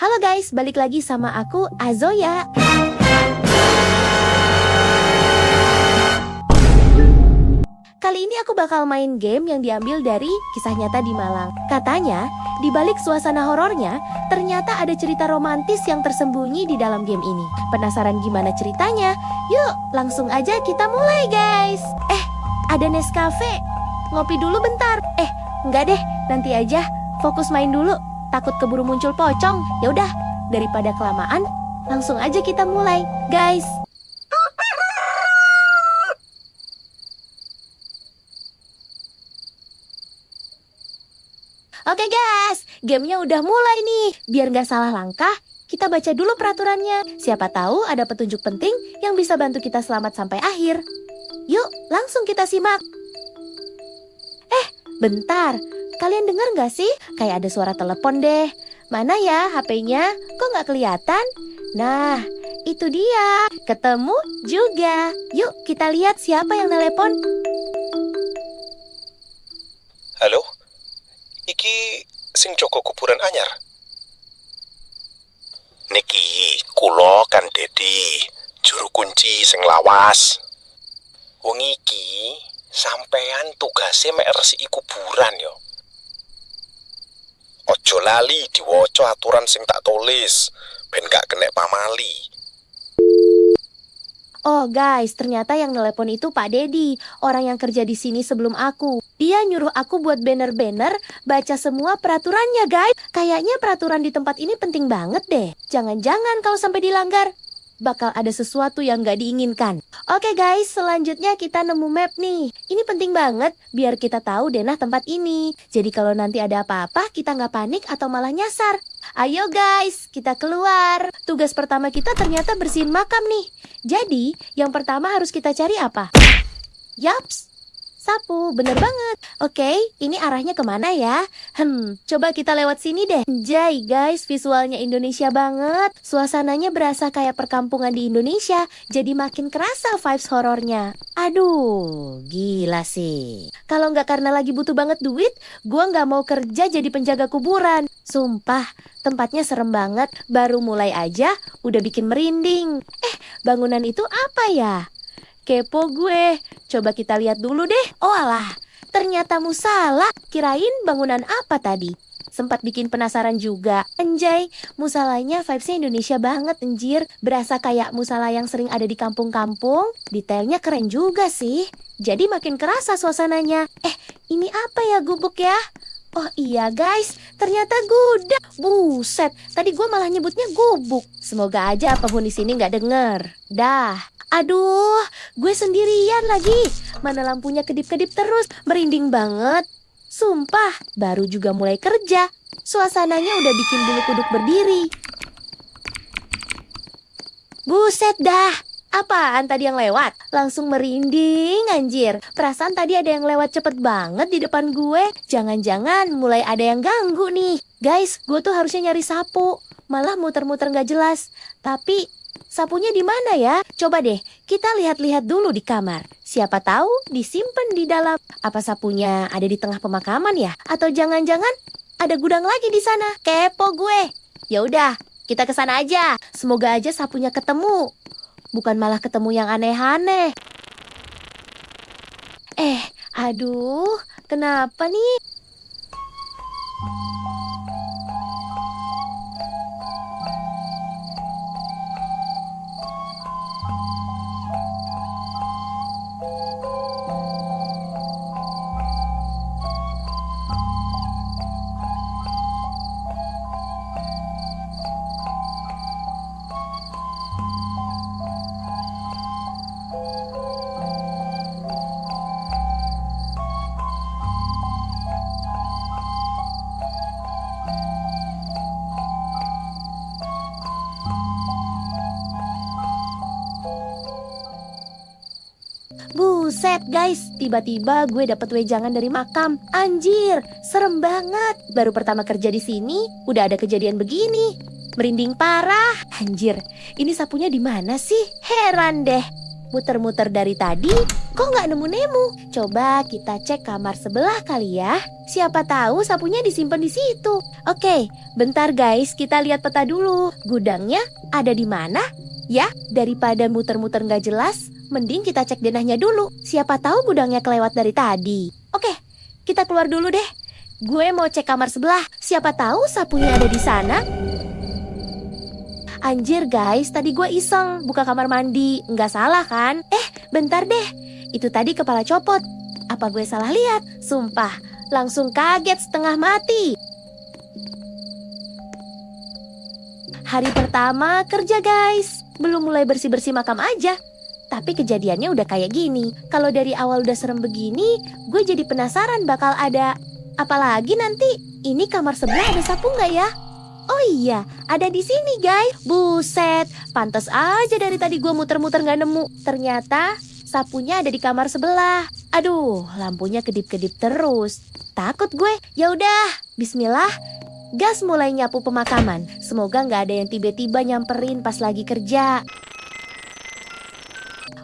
Halo guys, balik lagi sama aku, Azoya. Kali ini aku bakal main game yang diambil dari kisah nyata di Malang. Katanya, di balik suasana horornya, ternyata ada cerita romantis yang tersembunyi di dalam game ini. Penasaran gimana ceritanya? Yuk, langsung aja kita mulai guys. Ada Nescafe. Ngopi dulu bentar. Enggak deh, nanti aja. Fokus main dulu. Takut keburu muncul pocong. Ya udah, daripada kelamaan, langsung aja kita mulai, guys. Oke guys, gamenya udah mulai nih. Biar nggak salah langkah, kita baca dulu peraturannya. Siapa tahu ada petunjuk penting yang bisa bantu kita selamat sampai akhir. Yuk, langsung kita simak. Bentar, kalian dengar nggak sih? Kayak ada suara telepon deh. Mana ya HP-nya? Kok nggak kelihatan? Nah, itu dia. Ketemu juga. Yuk, kita lihat siapa yang telepon. Halo? Iki sing jaga kuburan anyar. Niki, kula kan Dedi, juru kunci sing lawas. Wong iki sampean tugase mek resiki kuburan yo. Ojo lali diwaca aturan sing tak tulis, ben gak kena pamali. Oh guys, ternyata yang telepon itu Pak Dedi, orang yang kerja di sini sebelum aku. Dia nyuruh aku buat banner-banner, baca semua peraturannya guys. Kayaknya peraturan di tempat ini penting banget deh. Jangan-jangan kalau sampai dilanggar, bakal ada sesuatu yang gak diinginkan. Oke guys, selanjutnya kita nemu map nih. Ini penting banget biar kita tahu denah tempat ini. Jadi kalau nanti ada apa-apa, kita gak panik atau malah nyasar. Ayo guys, kita keluar. Tugas pertama kita ternyata bersihin makam nih. Jadi, yang pertama harus kita cari apa? Yaps, sapu, bener banget. Oke, ini arahnya kemana ya? Coba kita lewat sini deh. Jai guys, visualnya Indonesia banget. Suasananya berasa kayak perkampungan di Indonesia. Jadi makin kerasa vibes horornya. Aduh, gila sih. Kalau nggak karena lagi butuh banget duit, gua nggak mau kerja jadi penjaga kuburan. Sumpah, tempatnya serem banget. Baru mulai aja, udah bikin merinding. Bangunan itu apa ya? Kepo gue. Coba kita lihat dulu deh. Oh alah, ternyata musala. Kirain bangunan apa tadi? Sempat bikin penasaran juga. Anjay, musalanya vibesnya Indonesia banget anjir. Berasa kayak musala yang sering ada di kampung-kampung. Detailnya keren juga sih. Jadi makin kerasa suasananya. Ini apa ya gubuk ya? Oh iya guys, ternyata gudang. Buset, tadi gue malah nyebutnya gubuk. Semoga aja penghuni sini nggak denger. Dah. Aduh, gue sendirian lagi. Mana lampunya kedip-kedip terus. Merinding banget. Sumpah, baru juga mulai kerja. Suasananya udah bikin bulu kuduk berdiri. Buset dah. Apaan tadi yang lewat? Langsung merinding anjir. Perasaan tadi ada yang lewat cepet banget di depan gue. Jangan-jangan mulai ada yang ganggu nih. Guys, gue tuh harusnya nyari sapu. Malah muter-muter gak jelas. Tapi sapunya di mana ya? Coba deh, kita lihat-lihat dulu di kamar. Siapa tahu disimpan di dalam. Apa sapunya ada di tengah pemakaman ya? Atau jangan-jangan ada gudang lagi di sana? Kepo gue. Ya udah, kita ke sana aja. Semoga aja sapunya ketemu. Bukan malah ketemu yang aneh-aneh. Aduh, kenapa nih? Buset guys, tiba-tiba gue dapet wejangan dari makam. Anjir, serem banget. Baru pertama kerja di sini, udah ada kejadian begini. Merinding parah. Anjir, ini sapunya di mana sih? Heran deh. Muter-muter dari tadi, kok nggak nemu-nemu? Coba kita cek kamar sebelah kali ya. Siapa tahu sapunya disimpan di situ. Oke, bentar guys, kita lihat peta dulu. Gudangnya ada di mana? Ya, daripada muter-muter nggak jelas, mending kita cek denahnya dulu. Siapa tahu gudangnya kelewat dari tadi. Oke, kita keluar dulu deh. Gue mau cek kamar sebelah. Siapa tahu sapunya ada di sana. Anjir guys, tadi gue iseng buka kamar mandi. Nggak salah kan? Bentar deh. Itu tadi kepala copot. Apa gue salah lihat? Sumpah, langsung kaget setengah mati. Hari pertama kerja guys. Belum mulai bersih-bersih makam aja. Tapi kejadiannya udah kayak gini. Kalau dari awal udah serem begini, gue jadi penasaran bakal ada. Apalagi nanti, ini kamar sebelah ada sapu nggak ya? Oh iya, ada di sini guys. Buset, pantas aja dari tadi gue muter-muter nggak nemu. Ternyata sapunya ada di kamar sebelah. Aduh, lampunya kedip-kedip terus. Takut gue. Ya udah, Bismillah. Gas mulai nyapu pemakaman. Semoga nggak ada yang tiba-tiba nyamperin pas lagi kerja.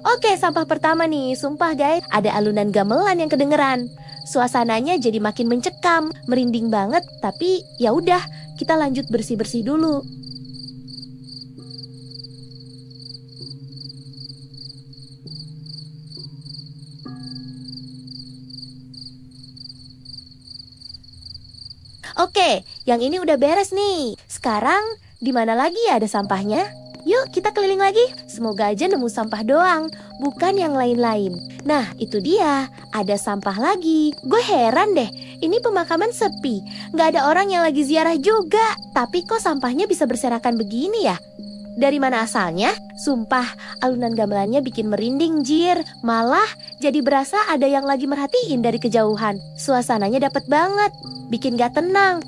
Oke, sampah pertama nih. Sumpah guys, ada alunan gamelan yang kedengeran. Suasananya jadi makin mencekam, merinding banget. Tapi ya udah, kita lanjut bersih-bersih dulu. Oke, yang ini udah beres nih. Sekarang di mana lagi ya ada sampahnya? Yuk kita keliling lagi. Semoga aja nemu sampah doang, bukan yang lain-lain. Nah itu dia, ada sampah lagi. Gue heran deh, ini pemakaman sepi. Gak ada orang yang lagi ziarah juga. Tapi kok sampahnya bisa berserakan begini ya? Dari mana asalnya? Sumpah, alunan gamelannya bikin merinding jir. Malah jadi berasa ada yang lagi merhatiin dari kejauhan. Suasananya dapet banget, bikin gak tenang.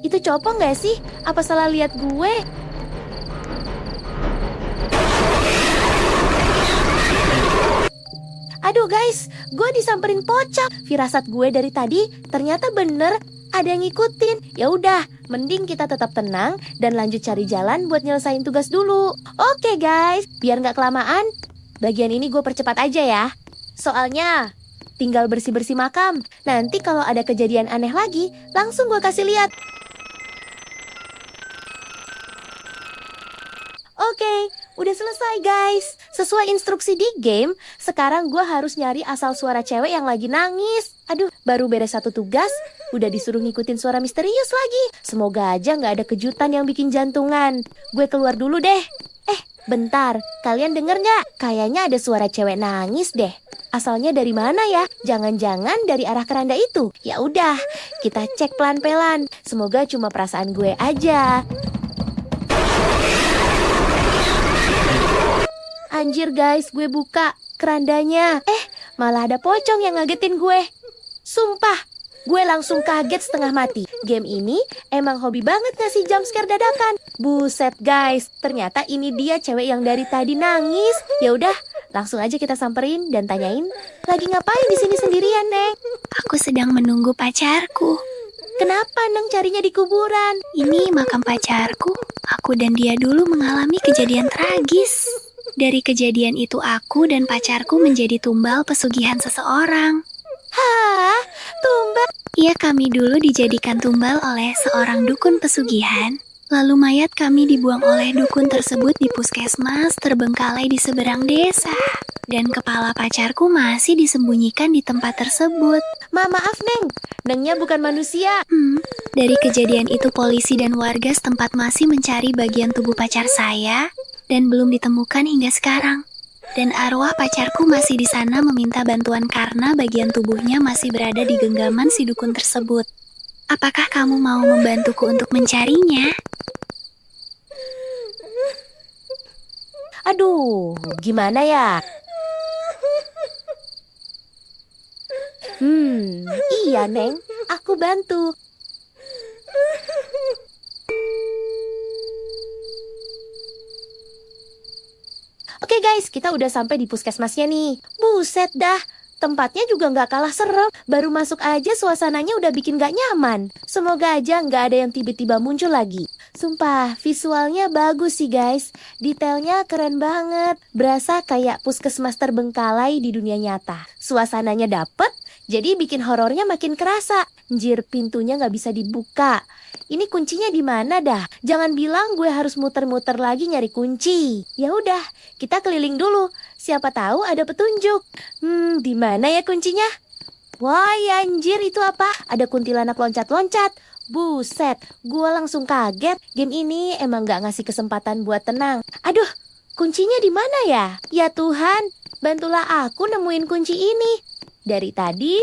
Itu copong gak sih? Apa salah lihat gue? Aduh guys, gue disamperin pocong. Firasat gue dari tadi ternyata bener, ada yang ngikutin. Ya udah, mending kita tetap tenang dan lanjut cari jalan buat nyelesain tugas dulu. Oke guys, biar nggak kelamaan, bagian ini gue percepat aja ya. Soalnya tinggal bersih-bersih makam. Nanti kalau ada kejadian aneh lagi, langsung gue kasih lihat. Oke, udah selesai guys. Sesuai instruksi di game, sekarang gue harus nyari asal suara cewek yang lagi nangis. Aduh, baru beres satu tugas, udah disuruh ngikutin suara misterius lagi. Semoga aja gak ada kejutan yang bikin jantungan. Gue keluar dulu deh. Bentar, kalian denger gak? Kayaknya ada suara cewek nangis deh. Asalnya dari mana ya? Jangan-jangan dari arah keranda itu. Ya udah, kita cek pelan-pelan. Semoga cuma perasaan gue aja. Anjir guys, gue buka kerandanya. Malah ada pocong yang ngagetin gue. Sumpah, gue langsung kaget setengah mati. Game ini emang hobi banget ngasih jumpscare dadakan. Buset guys, ternyata ini dia cewek yang dari tadi nangis. Ya udah, langsung aja kita samperin dan tanyain, lagi ngapain di sini sendirian, Neng? Aku sedang menunggu pacarku. Kenapa Neng carinya di kuburan? Ini makam pacarku. Aku dan dia dulu mengalami kejadian tragis. Dari kejadian itu aku dan pacarku menjadi tumbal pesugihan seseorang. Hah? Tumbal? Iya, kami dulu dijadikan tumbal oleh seorang dukun pesugihan. Lalu mayat kami dibuang oleh dukun tersebut di puskesmas terbengkalai di seberang desa. Dan kepala pacarku masih disembunyikan di tempat tersebut. Maaf Neng, Nengnya bukan manusia. Dari kejadian itu polisi dan warga setempat masih mencari bagian tubuh pacar saya dan belum ditemukan hingga sekarang. Dan arwah pacarku masih di sana meminta bantuan karena bagian tubuhnya masih berada di genggaman si dukun tersebut. Apakah kamu mau membantuku untuk mencarinya? Aduh, gimana ya? Iya Neng, aku bantu. Oke guys, kita udah sampai di puskesmasnya nih. Buset dah, tempatnya juga nggak kalah serem. Baru masuk aja suasananya udah bikin nggak nyaman. Semoga aja nggak ada yang tiba-tiba muncul lagi. Sumpah, visualnya bagus sih guys. Detailnya keren banget. Berasa kayak puskesmas terbengkalai di dunia nyata. Suasananya dapet, jadi bikin horornya makin kerasa. Anjir, pintunya nggak bisa dibuka. Ini kuncinya di mana dah? Jangan bilang gue harus muter-muter lagi nyari kunci. Ya udah, kita keliling dulu. Siapa tahu ada petunjuk. Di mana ya kuncinya? Wah, ya anjir, itu apa? Ada kuntilanak loncat-loncat. Buset, gue langsung kaget. Game ini emang gak ngasih kesempatan buat tenang. Aduh, kuncinya di mana ya? Ya Tuhan, bantulah aku nemuin kunci ini. Dari tadi,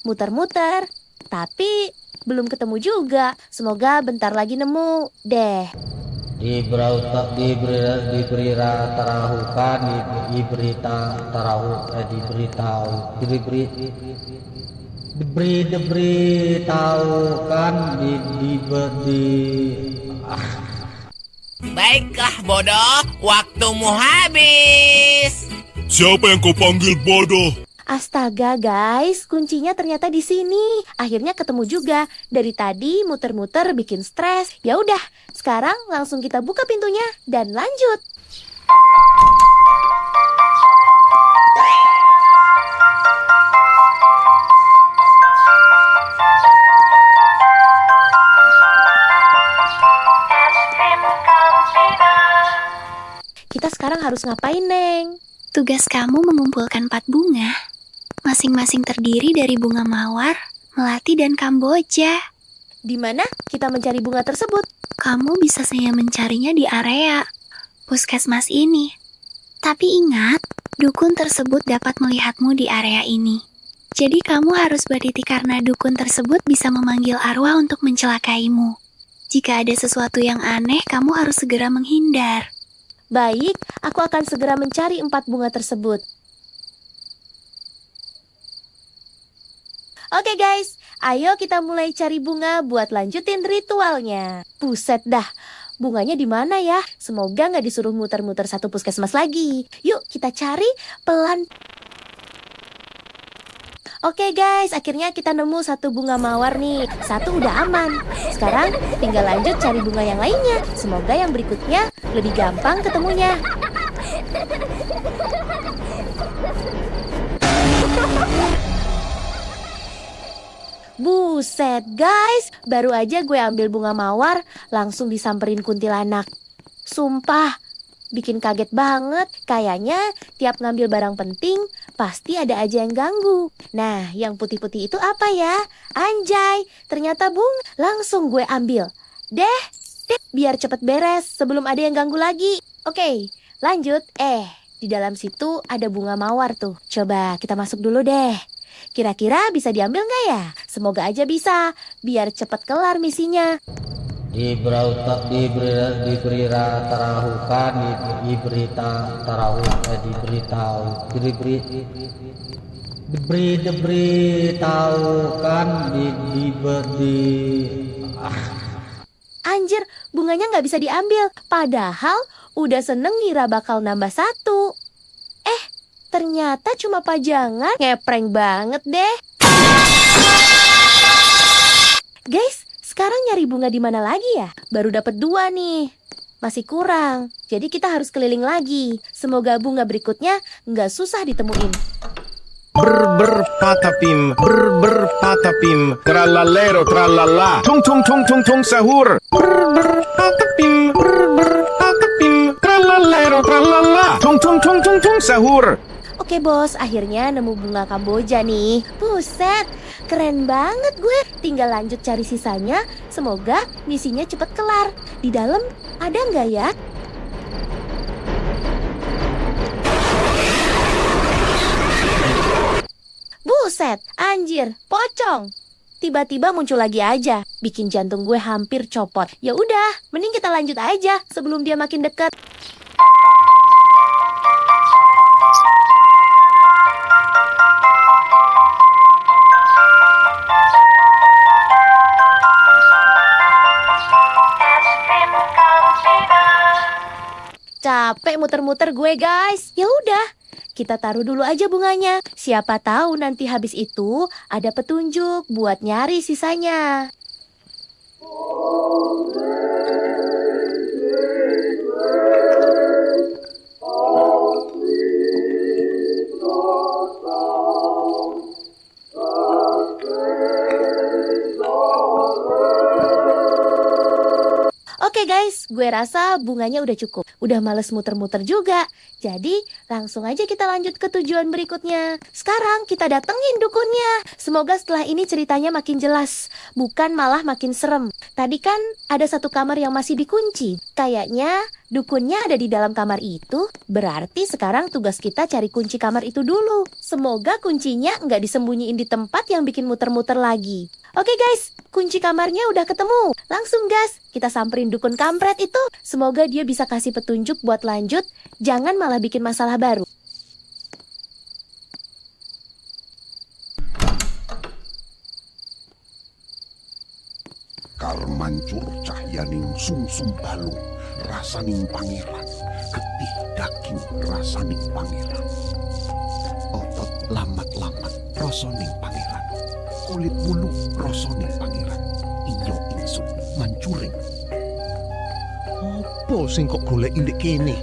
muter-muter. Tapi belum ketemu juga. Semoga bentar lagi nemu deh. Diberitahukan Baiklah bodoh, waktumu habis. Siapa yang kau panggil bodoh? Astaga guys, kuncinya ternyata di sini. Akhirnya ketemu juga. Dari tadi muter-muter bikin stres. Ya udah, sekarang langsung kita buka pintunya dan lanjut. Kita sekarang harus ngapain, Neng? Tugas kamu mengumpulkan 4 bunga. Masing-masing terdiri dari bunga mawar, melati, dan kamboja. Di mana kita mencari bunga tersebut? Kamu bisa saya mencarinya di area puskesmas ini. Tapi ingat, dukun tersebut dapat melihatmu di area ini. Jadi kamu harus berhati-hati karena dukun tersebut bisa memanggil arwah untuk mencelakaimu. Jika ada sesuatu yang aneh, kamu harus segera menghindar. Baik, aku akan segera mencari 4 bunga tersebut. Oke guys, ayo kita mulai cari bunga buat lanjutin ritualnya. Buset dah, bunganya di mana ya? Semoga nggak disuruh muter-muter satu puskesmas lagi. Yuk kita cari pelan. Oke guys, akhirnya kita nemu 1 bunga mawar nih. 1 udah aman. Sekarang tinggal lanjut cari bunga yang lainnya. Semoga yang berikutnya lebih gampang ketemunya. Buset guys, baru aja gue ambil bunga mawar, langsung disamperin kuntilanak. Sumpah, bikin kaget banget. Kayaknya tiap ngambil barang penting, pasti ada aja yang ganggu. Nah, yang putih-putih itu apa ya? Anjay, ternyata langsung gue ambil. Deh, biar cepet beres sebelum ada yang ganggu lagi. Oke, lanjut. Di dalam situ ada bunga mawar tuh. Coba kita masuk dulu deh. Kira-kira bisa diambil nggak ya? Semoga aja bisa, biar cepet kelar misinya. Anjir, bunganya nggak bisa diambil. Padahal udah seneng ngira bakal nambah 1. Ternyata cuma pajangan. Ngeprank banget deh. Guys, sekarang nyari bunga di mana lagi ya? Baru dapat 2 nih. Masih kurang. Jadi kita harus keliling lagi. Semoga bunga berikutnya nggak susah ditemuin. Patapim, patapim, tralalero tralala, tung tung tung tung tung sahur. Patapim, patapim, tralalero tralala, tung tung tung tung tung sahur. Oke bos, akhirnya nemu bunga kamboja nih. Buset, keren banget gue. Tinggal lanjut cari sisanya. Semoga misinya cepet kelar. Di dalam ada nggak ya? Buset, anjir, pocong. Tiba-tiba muncul lagi aja, bikin jantung gue hampir copot. Ya udah, mending kita lanjut aja sebelum dia makin dekat. Capek muter-muter gue guys. Ya udah, kita taruh dulu aja bunganya. Siapa tahu nanti habis itu ada petunjuk buat nyari sisanya. Oke guys, gue rasa bunganya udah cukup. Udah males muter-muter juga. Jadi langsung aja kita lanjut ke tujuan berikutnya. Sekarang kita datengin dukunnya. Semoga setelah ini ceritanya makin jelas, bukan malah makin serem. Tadi kan ada satu kamar yang masih dikunci. Kayaknya dukunnya ada di dalam kamar itu. Berarti sekarang tugas kita cari kunci kamar itu dulu. Semoga kuncinya nggak disembunyiin di tempat yang bikin muter-muter lagi. Oke guys, kunci kamarnya udah ketemu. Langsung gas, kita samperin dukun kampret itu. Semoga dia bisa kasih petunjuk buat lanjut. Jangan malah bikin masalah baru. Karmancur cahyaning sungsum balung rasaning pangeran, getih daging rasaning pangeran, otot lamat-lamat rasaning pangeran, kulit bulu rasaning pangeran, iyo ingsun mancuring. Apa sing kok golek ndek kene?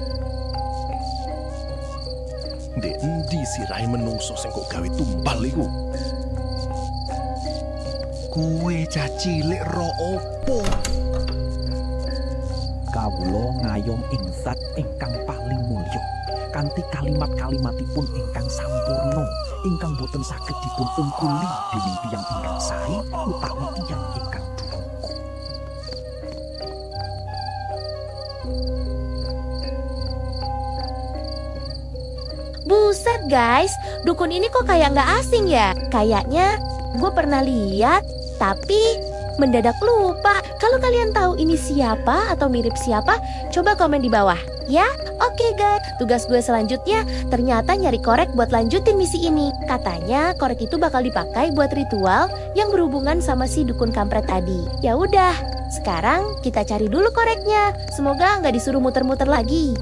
Ndek endi sirahe menungso sing kok gawe tumpal iku? Kowe cah cilik ro opo? Kawula ngayom ing zat ingkang paling mulya kanthi kalimat-kalimatipun ingkang sampurna ingkang boten saged dipun ungkuli dening tiyang ingkang sae utawi tiyang ingkang duraka. Buset guys, dukun ini kok kayak nggak asing ya? Kayaknya gue pernah lihat, tapi mendadak lupa. Kalau kalian tahu ini siapa atau mirip siapa, coba komen di bawah ya. Oke guys, tugas gue selanjutnya ternyata nyari korek buat lanjutin misi ini. Katanya korek itu bakal dipakai buat ritual yang berhubungan sama si dukun kampret tadi. Ya udah, sekarang kita cari dulu koreknya. Semoga nggak disuruh muter-muter lagi.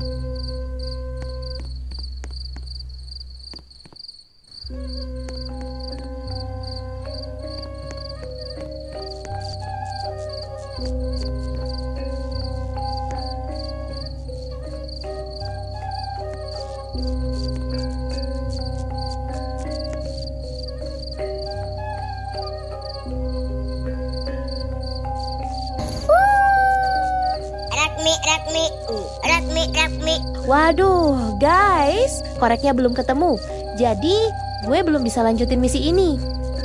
Waduh, guys, koreknya belum ketemu. Jadi, gue belum bisa lanjutin misi ini.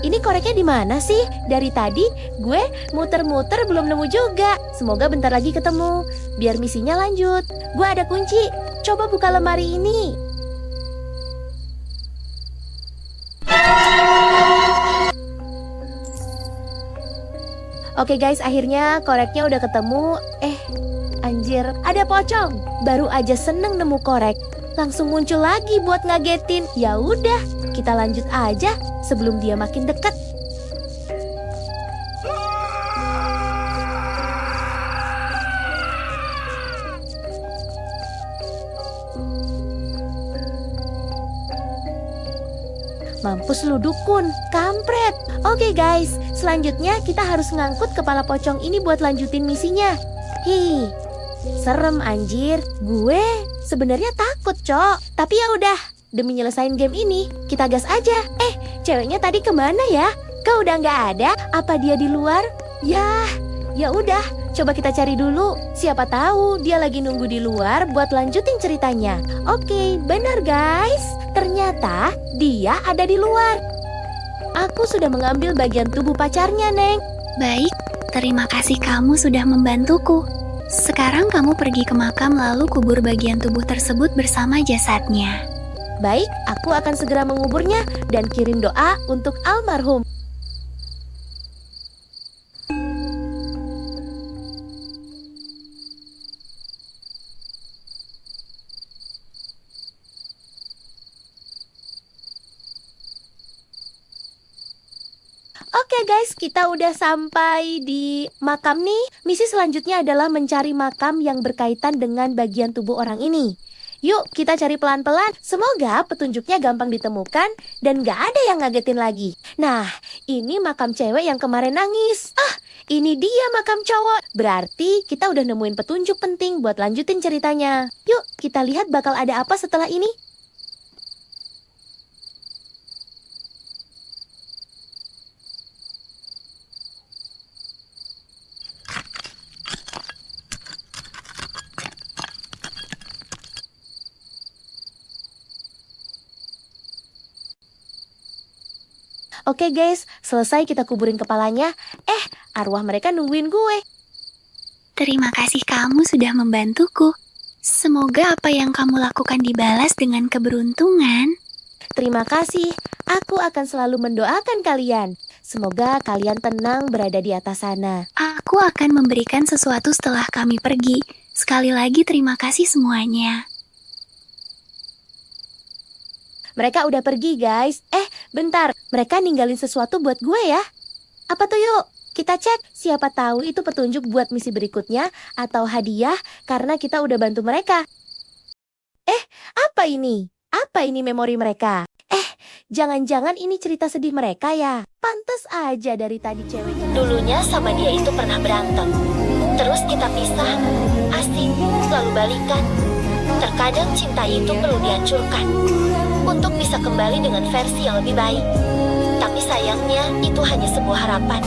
Ini koreknya di mana sih? Dari tadi gue muter-muter belum nemu juga. Semoga bentar lagi ketemu. Biar misinya lanjut. Gue ada kunci. Coba buka lemari ini. Oke guys, akhirnya koreknya udah ketemu. Anjir, ada pocong. Baru aja seneng nemu korek, langsung muncul lagi buat ngagetin. Ya udah, kita lanjut aja sebelum dia makin dekat. Mampus lu dukun, kampret. Oke guys, selanjutnya kita harus ngangkut kepala pocong ini buat lanjutin misinya. Serem anjir. Gue sebenarnya takut, Cok. Tapi ya udah, demi nyelesain game ini, kita gas aja. Ceweknya tadi kemana ya? Kau udah nggak ada? Apa dia di luar? Ya udah, coba kita cari dulu. Siapa tahu dia lagi nunggu di luar buat lanjutin ceritanya. Oke, benar guys. Ternyata dia ada di luar. Aku sudah mengambil bagian tubuh pacarnya, Neng. Baik, terima kasih kamu sudah membantuku. Sekarang kamu pergi ke makam lalu kubur bagian tubuh tersebut bersama jasadnya. Baik, aku akan segera menguburnya dan kirim doa untuk almarhum. Oke guys, kita udah sampai di makam nih. Misi selanjutnya adalah mencari makam yang berkaitan dengan bagian tubuh orang ini. Yuk, kita cari pelan-pelan. Semoga petunjuknya gampang ditemukan dan gak ada yang ngagetin lagi. Nah, ini makam cewek yang kemarin nangis. Ini dia makam cowok. Berarti kita udah nemuin petunjuk penting buat lanjutin ceritanya. Yuk, kita lihat bakal ada apa setelah ini. Oke guys, selesai kita kuburin kepalanya. Arwah mereka nungguin gue. Terima kasih kamu sudah membantuku. Semoga apa yang kamu lakukan dibalas dengan keberuntungan. Terima kasih, aku akan selalu mendoakan kalian. Semoga kalian tenang berada di atas sana. Aku akan memberikan sesuatu setelah kami pergi. Sekali lagi terima kasih semuanya. Mereka udah pergi guys. Bentar, mereka ninggalin sesuatu buat gue ya. Apa tuh yuk? Kita cek, siapa tahu itu petunjuk buat misi berikutnya atau hadiah karena kita udah bantu mereka. Apa ini? Apa ini memori mereka? Jangan-jangan ini cerita sedih mereka ya? Pantes aja dari tadi ceweknya. Dulunya sama dia itu pernah berantem. Terus kita pisah. Asik, lalu balikan. Terkadang cinta itu perlu dihancurkan untuk bisa kembali dengan versi yang lebih baik. Tapi sayangnya itu hanya sebuah harapan.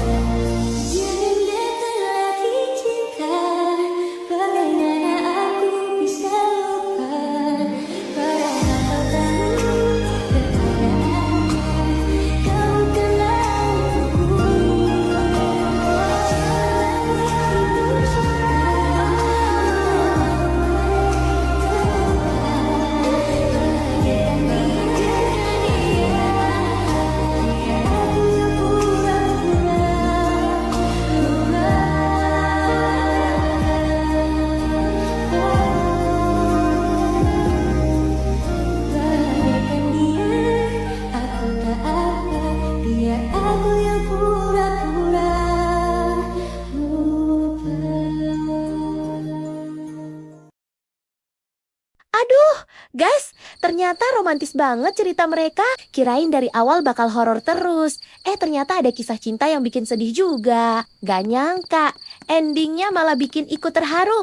Guys, ternyata romantis banget cerita mereka. Kirain dari awal bakal horor terus. Ternyata ada kisah cinta yang bikin sedih juga. Gak nyangka, endingnya malah bikin ikut terharu.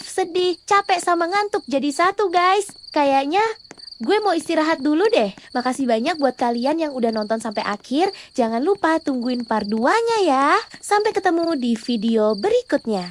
Sedih, capek sama ngantuk jadi satu guys. Kayaknya gue mau istirahat dulu deh. Makasih banyak buat kalian yang udah nonton sampai akhir. Jangan lupa tungguin part 2-nya ya. Sampai ketemu di video berikutnya.